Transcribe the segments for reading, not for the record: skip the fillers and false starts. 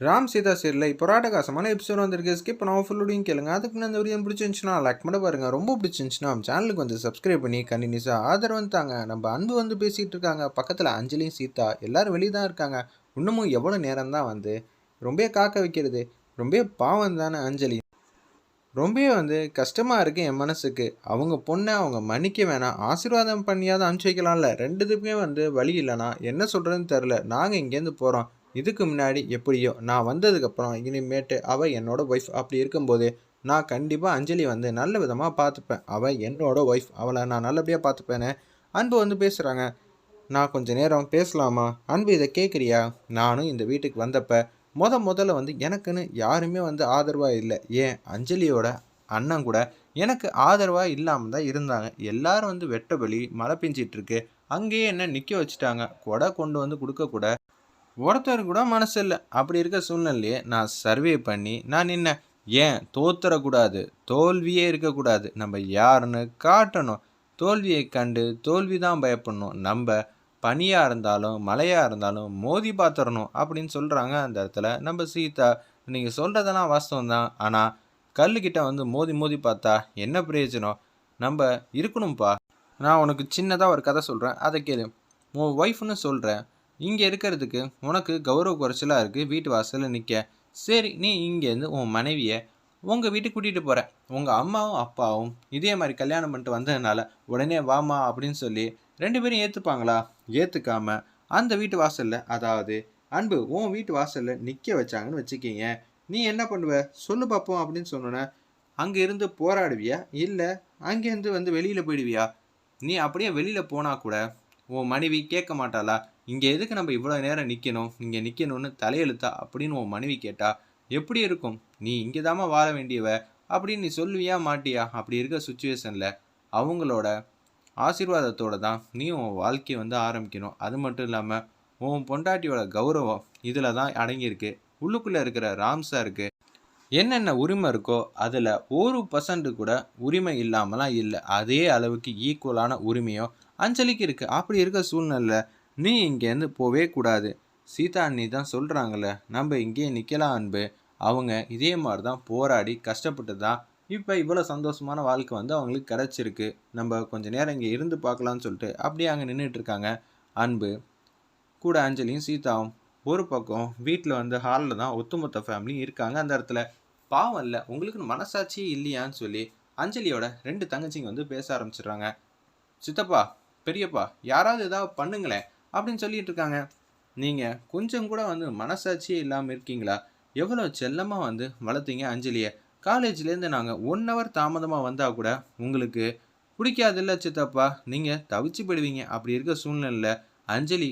ராம் சீதா சீரியல்ல இப்போ ராட்டகாசமான எபிசோட் வந்திருக்கு. ஸ்கிப் பண்ணாம ஃபுல்லோடையும் கேளுங்க. அதுக்கு முன்னாடி இந்த வீடியோ பிடிச்சிருந்துச்சுன்னா லைக் பண்ண பாருங்க. ரொம்ப பிடிச்சிருந்துச்சுன்னா நம்ம சேனலுக்கு வந்து சப்ஸ்கிரைப் பண்ணி கண்டினியூஸாக ஆதரவு வந்துட்டாங்க. நம்ம அன்பு வந்து பேசிகிட்டு இருக்காங்க. பக்கத்தில் அஞ்சலியும் சீதா எல்லாரும் வெளியே தான் இருக்காங்க. இன்னமும் எவ்வளோ நேரம் தான் வந்து ரொம்ப காக்க வைக்கிறது. ரொம்ப பாவம் தானே அஞ்சலி. ரொம்பவே வந்து கஷ்டமாக இருக்குது என் மனசுக்கு. அவங்க பொண்ணை அவங்க மன்னிக்க வேணாம், ஆசீர்வாதம் பண்ணியாவது அனுப்பிச்சி வைக்கலாம்ல. ரெண்டுத்துக்குமே வந்து வழி இல்லைனா என்ன சொல்கிறதுன்னு தெரில. நாங்கள் இங்கேருந்து போகிறோம். இதுக்கு முன்னாடி எப்படியோ நான் வந்ததுக்கப்புறம் இனிமேட்டு அவள் என்னோட ஒய்ஃப். அப்படி இருக்கும்போது நான் கண்டிப்பாக அஞ்சலி வந்து நல்ல விதமாக பார்த்துப்பேன். அவள் என்னோட ஒய்ஃப், அவளை நான் நல்லபடியாக பார்த்துப்பேன்னு அன்பு வந்து பேசுகிறாங்க. நான் கொஞ்சம் நேரம் பேசலாமா அன்பு, இதை கேட்குறியா? நானும் இந்த வீட்டுக்கு வந்தப்போ முதல்ல வந்து எனக்குன்னு யாருமே வந்து ஆதரவாக இல்லை. ஏன் அஞ்சலியோட அண்ணன் கூட எனக்கு ஆதரவாக இல்லாமல் தான் இருந்தாங்க. எல்லாரும் வந்து வெட்ட வெளி மழை பெஞ்சிட்ருக்கு, அங்கேயே என்ன நிற்க வச்சுட்டாங்க. கொடை கொண்டு வந்து கொடுக்கக்கூட ஒருத்தர் கூட மனசு இல்லை. அப்படி இருக்க சூழ்நிலையே நான் சர்வே பண்ணி நான் நின்ன. ஏன் தோத்துறக்கூடாது, தோல்வியே இருக்கக்கூடாது, நம்ம யாருன்னு காட்டணும். தோல்வியை கண்டு தோல்வி தான் பயப்படணும். நம்ம பனியாக இருந்தாலும் மழையாக இருந்தாலும் மோதி பார்த்துடணும் அப்படின்னு சொல்கிறாங்க அந்த இடத்துல நம்ம சீதா. நீங்கள் சொல்கிறதெல்லாம் வாஸ்தவம் தான், ஆனால் கல்லுக்கிட்ட வந்து மோதி மோதி பார்த்தா என்ன பிரயோஜனம்? நம்ம இருக்கணும்ப்பா. நான் உனக்கு சின்னதாக ஒரு கதை சொல்கிறேன், அதை கேளு. உன் ஒய்ஃப்னு சொல்கிறேன், இங்கே இருக்கிறதுக்கு உனக்கு கௌரவ குறைச்சலாக இருக்குது. வீட்டு வாசலில் நிற்க. சரி, நீ இங்கேருந்து உன் மனைவியை உங்கள் வீட்டுக்கு கூட்டிகிட்டு போகிற. உங்கள் அம்மாவும் அப்பாவும் இதே மாதிரி கல்யாணம் பண்ணிட்டு வந்ததுனால உடனே வாமா அப்படின்னு சொல்லி 2 பேரும் ஏற்றுப்பாங்களா? ஏற்றுக்காம அந்த வீட்டு வாசலில், அதாவது அன்பு உன் வீட்டு வாசலில் நிற்க வச்சாங்கன்னு வச்சுக்கிங்க. நீ என்ன பண்ணுவ சொல்லு பார்ப்போம் அப்படின்னு சொன்னோன்னே, அங்கே இருந்து போராடுவியா இல்லை அங்கேருந்து வந்து வெளியில் போயிடுவியா? நீ அப்படியே வெளியில் போனால் கூட உன் மனைவி கேட்க மாட்டாளா? இங்கே எதுக்கு நம்ம இவ்வளோ நேரம் நிற்கணும், இங்கே நிற்கணும்னு தலையெழுத்தா அப்படின்னு உன் மனைவி கேட்டா எப்படி இருக்கும்? நீ இங்கே தாம்மா வாழ வேண்டியவ அப்படின்னு நீ சொல்லுவியா மாட்டியா? அப்படி இருக்க சுச்சுவேஷனில் அவங்களோட ஆசீர்வாதத்தோடு தான் நீ உன் வாழ்க்கையை வந்து ஆரம்பிக்கணும். அது மட்டும் இல்லாமல் உன் பொண்டாட்டியோட கௌரவம் இதில் தான் அடங்கியிருக்கு. உள்ளுக்குள்ளே இருக்கிற ராம் சாருக்கு என்னென்ன உரிமை இருக்கோ அதில் 1% கூட உரிமை இல்லாமலாம் இல்லை. அதே அளவுக்கு ஈக்குவலான உரிமையும் அஞ்சலிக்கு இருக்குது. அப்படி இருக்க சூழ்நிலை நீ இங்கேருந்து போவே கூடாது. சீதா அண்ணி தான் சொல்கிறாங்கள, நம்ம இங்கேயே நிற்கலாம் அன்பு. அவங்க இதே மாதிரி தான் போராடி கஷ்டப்பட்டு தான் இப்போ இவ்வளோ சந்தோஷமான வாழ்க்கை வந்து அவங்களுக்கு கிடச்சிருக்கு. நம்ம கொஞ்சம் நேரம் இங்கே இருந்து பார்க்கலான்னு சொல்லிட்டு அப்படியே அங்கே நின்றுட்டுருக்காங்க அன்பு கூட அஞ்சலியும் சீதாவும். ஒரு பக்கம் வீட்டில் வந்து ஹாலில் தான் ஒட்டுமொத்த ஃபேமிலியும் இருக்காங்க. அந்த இடத்துல பாவம் இல்லை, உங்களுக்கு மனசாட்சியே இல்லையான்னு சொல்லி அஞ்சலியோட 2 தங்கச்சிங்க வந்து பேச ஆரம்பிச்சிடுறாங்க. சித்தப்பா, பெரியப்பா, யாராவது ஏதாவது பண்ணுங்களேன் அப்படின்னு சொல்லிட்டு இருக்காங்க. நீங்கள் கொஞ்சம் கூட வந்து மனசாட்சியே இல்லாமல் இருக்கீங்களா? எவ்வளோ செல்லமாக வந்து வளர்த்தீங்க அஞ்சலியை. காலேஜ்லேருந்து நாங்கள் 1 ஹவர் தாமதமாக வந்தால் கூட உங்களுக்கு பிடிக்காதில்ல சித்தப்பா, நீங்கள் தவிச்சு போயிடுவீங்க. அப்படி இருக்க சூழ்நிலையில் அஞ்சலி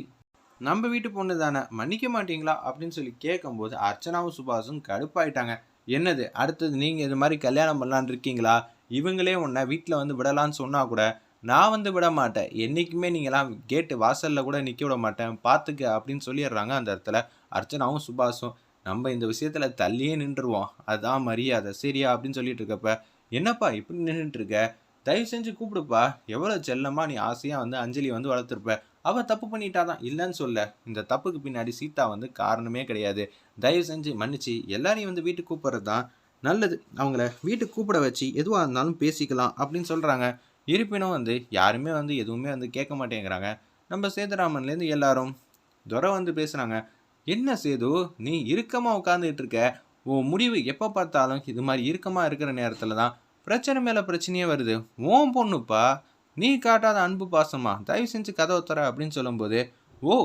நம்ம வீட்டு பொண்ணு தானே, மன்னிக்க மாட்டீங்களா அப்படின்னு சொல்லி கேட்கும்போது அர்ச்சனாவும் சுபாஷும் கடுப்பாயிட்டாங்க. என்னது அடுத்தது நீங்கள் இது மாதிரி கல்யாணம் பண்ணலான்னு இருக்கீங்களா? இவங்களே உன்னை வீட்டில் வந்து விடலான்னு சொன்னால் கூட நான் வந்து விட மாட்டேன். என்றைக்குமே நீங்களாம் கேட்டு வாசலில் கூட நிற்க விட மாட்டேன், பார்த்துக்க அப்படின்னு சொல்லிடுறாங்க அந்த இடத்துல அர்ச்சனாவும் சுபாஷும். நம்ம இந்த விஷயத்தில் தள்ளியே நின்றுருவோம், அதுதான் மரியாதை, சரியா அப்படின்னு சொல்லிட்டு இருக்கப்ப, என்னப்பா இப்படி நின்றுட்டு இருக்க, தயவு செஞ்சு கூப்பிடுப்பா. எவ்வளோ செல்லமாக நீ ஆசையாக வந்து அஞ்சலி வந்து வளர்த்துருப்ப. அவள் தப்பு பண்ணிட்டாதான், இல்லைன்னு சொல்ல. இந்த தப்புக்கு பின்னாடி சீதா வந்து காரணமே கிடையாது. தயவு செஞ்சு மன்னிச்சு எல்லாரையும் வந்து வீட்டுக்கு கூப்பிட்றது தான் நல்லது. அவங்கள வீட்டுக்கு கூப்பிட வச்சு எதுவாக இருந்தாலும் பேசிக்கலாம் அப்படின்னு சொல்கிறாங்க. இருப்பினும் வந்து யாருமே வந்து எதுவுமே வந்து கேட்க மாட்டேங்கிறாங்க. நம்ம சேதுராமன்லேருந்து எல்லாரும் துரை வந்து பேசுகிறாங்க. என்ன சேது, நீ இறுக்கமாக உட்காந்துட்டு இருக்க. உன் முடிவு எப்போ பார்த்தாலும் இது மாதிரி இறுக்கமாக இருக்கிற நேரத்தில் தான் பிரச்சனை மேலே பிரச்சனையே வருது. ஓன் பொண்ணுப்பா, நீ காட்டாத அன்பு பாசமா, தயவு செஞ்சு கதவை தர அப்படின்னு சொல்லும்போது, ஓ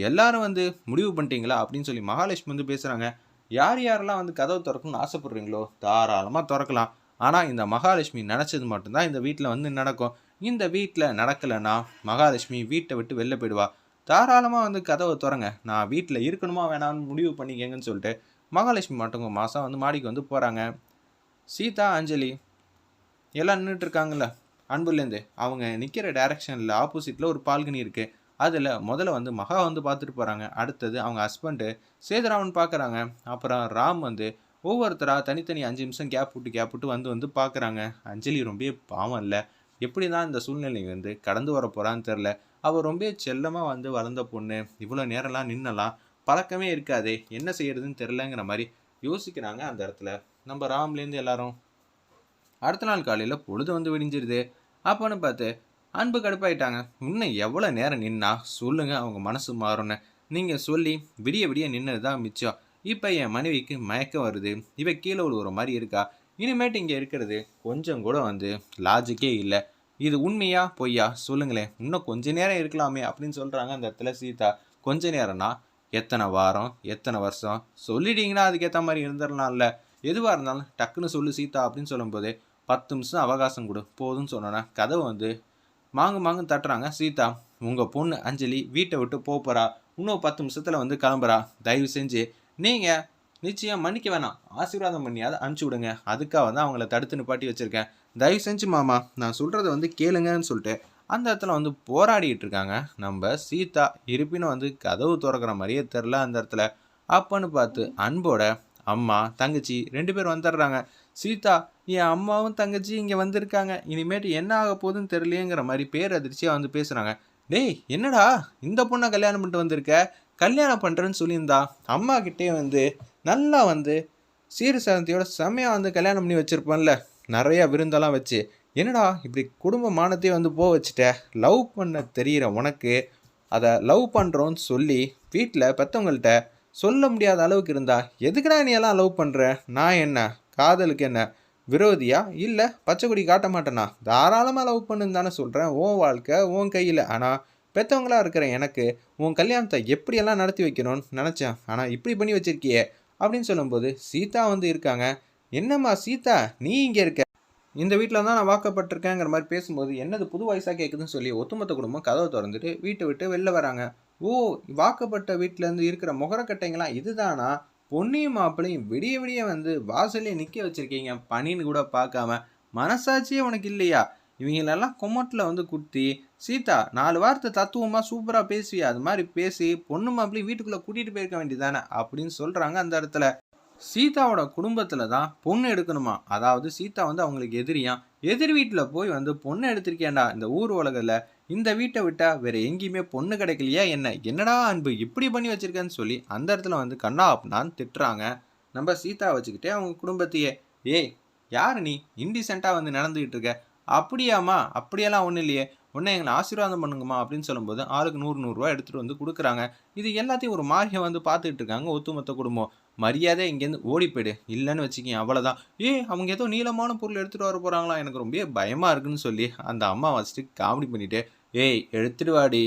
எல்லாரும் வந்து முடிவு பண்ணிட்டீங்களா அப்படின்னு சொல்லி மகாலட்சுமி வந்து பேசுகிறாங்க. யார் யாரெல்லாம் வந்து கதவை திறக்கணும்னு ஆசைப்படுறீங்களோ தாராளமாக திறக்கலாம். ஆனால் இந்த மகாலட்சுமி நினச்சது மட்டும்தான் இந்த வீட்டில் வந்து நடக்கும். இந்த வீட்டில் நடக்கலைன்னா மகாலட்சுமி வீட்டை விட்டு வெளில போயிடுவா. தாராளமாக வந்து கதவை திறங்க, நான் வீட்டில் இருக்கணுமா வேணாம்னு முடிவு பண்ணிக்கங்கன்னு சொல்லிட்டு மகாலட்சுமி மட்டுங்க மாதம் வந்து மாடிக்கு வந்து போகிறாங்க. சீதா அஞ்சலி எல்லாம் நின்றுட்டுருக்காங்கல்ல அன்புலேருந்து, அவங்க நிற்கிற டைரக்ஷனில் ஆப்போசிட்டில் ஒரு பால்கனி இருக்குது. அதில் முதல்ல வந்து மகா வந்து பார்த்துட்டு போகிறாங்க. அடுத்தது அவங்க ஹஸ்பண்டு சேதுராமன் பார்க்குறாங்க. அப்புறம் ராம் வந்து ஒவ்வொருத்தராக தனித்தனி 5 நிமிஷம் கேப் விட்டு வந்து பார்க்குறாங்க. அஞ்சலி ரொம்ப பாவம் இல்லை, எப்படி தான் இந்த சூழ்நிலை வந்து கடந்து வர போகிறான்னு தெரில. அவள் ரொம்ப செல்லமாக வந்து வளர்ந்த பொண்ணு, இவ்வளோ நேரம்லாம் நின்னலாம் பழக்கமே இருக்காதே, என்ன செய்யறதுன்னு தெரிலங்கிற மாதிரி யோசிக்கிறாங்க அந்த இடத்துல நம்ம ராம்லேருந்து எல்லாரும். அடுத்த நாள் காலையில் பொழுது வந்து விடிஞ்சிருது. அப்போன்னு பார்த்து அன்பு கடுப்பாயிட்டாங்க. இன்னும் எவ்வளோ நேரம் நின்னா சொல்லுங்க அவங்க மனசு மாறும்னு. நீங்கள் சொல்லி விடிய விடிய நின்னது தான் மிச்சம். இப்போ என் மனைவிக்கு மயக்கம் வருது, இவ கீழே விழுவுற மாதிரி இருக்கா. இனிமேட்டு இங்கே இருக்கிறது கொஞ்சம் கூட வந்து லாஜிக்கே இல்லை. இது உண்மையா பொய்யா சொல்லுங்களேன், இன்னும் கொஞ்ச நேரம் இருக்கலாமே அப்படின்னு சொல்கிறாங்க அந்த இடத்துல சீதா. கொஞ்ச நேரம்னா எத்தனை வாரம் எத்தனை வருஷம் சொல்லிட்டீங்கன்னா அதுக்கேற்ற மாதிரி இருந்துடலாம்ல. எதுவாக இருந்தாலும் டக்குன்னு சொல்லு சீதா அப்படின்னு சொல்லும்போது 10 நிமிஷம் அவகாசம் கொடு போதும்னு சொன்னோன்னா கதவை வந்து மாங்குன்னு தட்டுறாங்க சீதா. உங்கள் பொண்ணு அஞ்சலி வீட்டை விட்டு போகிறா, இன்னும் 10 நிமிஷத்தில் வந்து கிளம்புறா. தயவு செஞ்சு நீங்கள் நிச்சயம் மன்னிக்க வேணாம், ஆசீர்வாதம் பண்ணியாவது அனுப்பிச்சி விடுங்க. அதுக்காக தான் அவங்கள தடுத்து நிப்பாட்டி வச்சுருக்கேன். தயவு செஞ்சு மாமா நான் சொல்கிறத வந்து கேளுங்கன்னு சொல்லிட்டு அந்த இடத்துல வந்து போராடிட்டு இருக்காங்க நம்ம சீதா. இருப்பினும் வந்து கதவு திறக்கிற மாதிரியே தெரில அந்த இடத்துல. அப்பன்னு பார்த்து அன்போட அம்மா தங்கச்சி 2 பேர் வந்துடுறாங்க. சீதா, என் அம்மாவும் தங்கச்சி இங்கே வந்திருக்காங்க, இனிமேட்டு என்ன ஆக போகுதுன்னு தெரியலையேங்கிற மாதிரி பேரதிர்ச்சியாக வந்து பேசுகிறாங்க. டேய் என்னடா இந்த பொண்ணை கல்யாணம் பண்ணிட்டு வந்திருக்க, கல்யாணம் பண்ணுறேன்னு சொல்லியிருந்தா அம்மா கிட்டே வந்து நல்லா வந்து சீர் சாந்தியோட செம்மையாக வந்து கல்யாணம் பண்ணி வச்சுருப்பேன்ல, நிறையா விருந்தெல்லாம் வச்சு. என்னடா இப்படி குடும்ப மானத்தையே வந்து போக வச்சுட்ட. லவ் பண்ண தெரிகிற உனக்கு அதை லவ் பண்ணுறோன்னு சொல்லி வீட்டில் பெற்றவங்கள்ட்ட சொல்ல முடியாத அளவுக்கு இருந்தா எதுக்குடா நீ எல்லாம் லவ் பண்ணுற? நான் என்ன காதலுக்கு என்ன விரோதியா? இல்லை பச்சைக்குடி காட்ட மாட்டேனா? தாராளமாக லவ் பண்ணுன்னு தானே சொல்கிறேன். உன் வாழ்க்கை உன் கையில். ஆனால் பெற்றவங்களா இருக்கிற எனக்கு உன் கல்யாணத்தை எப்படியெல்லாம் நடத்தி வைக்கணும்னு நினச்சேன், ஆனால் இப்படி பண்ணி வச்சிருக்கியே அப்படின்னு சொல்லும்போது சீதா வந்து இருக்காங்க. என்னம்மா சீதா நீ இங்கே இருக்க, இந்த வீட்டில் தான் நான் வாக்கப்பட்டிருக்கேங்கிற மாதிரி பேசும்போது என்னது புது வயசாக கேட்குதுன்னு சொல்லி ஒட்டுமொத்த குடும்பம் கதவை திறந்துட்டு வீட்டை விட்டு வெளில வராங்க. ஓ, வாக்கப்பட்ட வீட்டிலேருந்து இருக்கிற முகரக்கட்டைங்களாம் இதுதானா? பொண்ணையும் மாப்பிளையும் விடிய விடிய வந்து வாசல்லே நிற்க வச்சுருக்கீங்க, பனின்னு கூட பார்க்காம. மனசாட்சியே உனக்கு இல்லையா? இவங்களெல்லாம் கொமட்டில் வந்து குத்தி சீதா 4 வார்த்தை தத்துவமாக சூப்பராக பேசுவியா, அது மாதிரி பேசி பொண்ணு மாப்பிளையும் வீட்டுக்குள்ளே கூட்டிகிட்டு போயிருக்க வேண்டியதானே அப்படின்னு சொல்கிறாங்க அந்த இடத்துல. சீதாவோட குடும்பத்தில் தான் பொண்ணு எடுக்கணுமா, அதாவது சீதா வந்து அவங்களுக்கு எதிரியாம். எதிர் வீட்டில் போய் வந்து பொண்ணு எடுத்திருக்கேன்டா. இந்த ஊர் உலகில் இந்த வீட்டை விட்டா வேற எங்கேயுமே பொண்ணு கிடைக்கலையா என்ன? என்னடா அன்பு இப்படி பண்ணி வச்சிருக்கேன்னு சொல்லி அந்த இடத்துல வந்து கண்ணா அப்படின்னு திட்டுறாங்க நம்ம சீதா வச்சுக்கிட்டே அவங்க குடும்பத்தையே. ஏய் யார் நீ இன்டிசென்ட்டாக வந்து நடந்துக்கிட்டு இருக்க? அப்படியாம்மா, அப்படியெல்லாம் ஒன்றும் இல்லையே, உடனே எங்களை ஆசீர்வாதம் பண்ணுங்கம்மா அப்படின்னு சொல்லும்போது ஆளுக்கு 100 ரூபா எடுத்துகிட்டு வந்து கொடுக்குறாங்க. இது எல்லாத்தையும் ஒரு மாதிரியை வந்து பார்த்துக்கிட்டு இருக்காங்க ஒத்துமொத்த குடும்பம். மரியாதை இங்கேருந்து ஓடி போயிடு, இல்லைன்னு வச்சுக்கிங்க அவ்வளோதான். அவங்க ஏதோ நீளமான பொருள் எடுத்துகிட்டு வர போகிறாங்களா, எனக்கு ரொம்ப பயமாக இருக்குன்னு சொல்லி அந்த அம்மா வச்சுட்டு காமெடி பண்ணிவிட்டு, ஏய் எடுத்துகிட்டு வாடி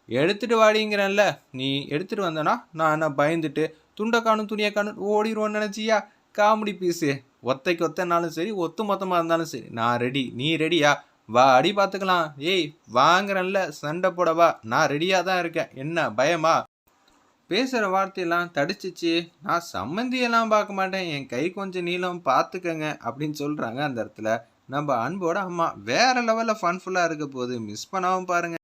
எடுத்துகிட்டு வாடிங்கிறேன்ல, நீ எடுத்துகிட்டு வந்தனா நான் என்ன பயந்துட்டு துண்டை காணும் துணியை காணும் ஓடிடுவோன்னு நினச்சியா? Comedy piece. ஒத்தைக்கு ஒத்தனாலும் சரி ஒத்து மொத்தமாக இருந்தாலும் சரி நான் ரெடி, நீ ரெடியா? வா அடி பார்த்துக்கலாம். ஏய் வாங்குறேன்ல, சண்டை போடவா, நான் ரெடியாக தான் இருக்கேன், என்ன பயமா? பேசுகிற வார்த்தையெல்லாம் தடிச்சிச்சு. நான் சம்மந்தியெல்லாம் பார்க்க மாட்டேன், என் கை கொஞ்சம் நீளம் பார்த்துக்கங்க அப்படின்னு சொல்கிறாங்க அந்த இடத்துல நம்ம அன்போட அம்மா. வேறு லெவலில் ஃபன்ஃபுல்லாக இருக்க போது, மிஸ் பண்ணாமல் பாருங்கள்.